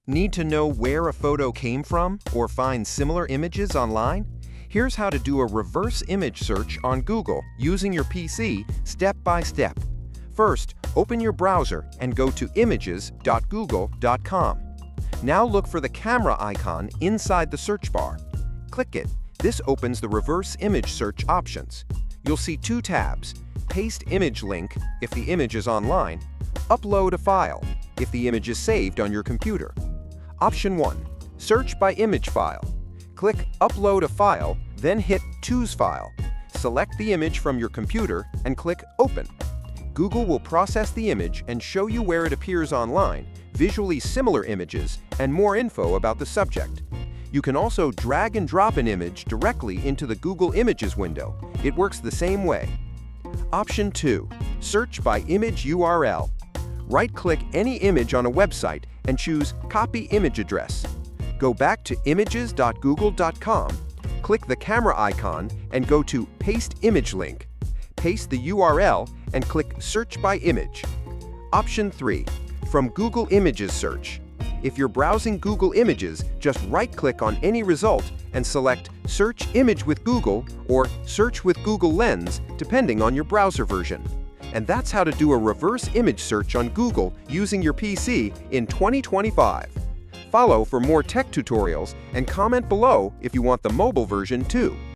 Need to know where a photo came from or find similar images online? Here's how to do a reverse image search on Google using your PC step by step. First, open your browser and go to images.google.com. Now look for the camera icon inside the search bar. Click it. This opens the reverse image search options. You'll see two tabs: Paste Image Link if the image is online, Upload a File if the image is saved on your computer. Option 1. Search by image file. Click Upload a File, then hit Choose File. Select the image from your computer and click Open. Google will process the image and show you where it appears online, visually similar images, and more info about the subject. You can also drag and drop an image directly into the Google Images window. It works the same way. Option 2. Search by image URL. Right-click any image on a website and choose Copy Image Address. Go back to images.google.com, click the camera icon, and go to Paste Image Link. Paste the URL and click Search by Image. Option 3. From Google Images Search. If you're browsing Google Images, just right-click on any result and select Search Image with Google or Search with Google Lens, depending on your browser version. And that's how to do a reverse image search on Google using your PC in 2025. Follow for more tech tutorials and comment below if you want the mobile version too.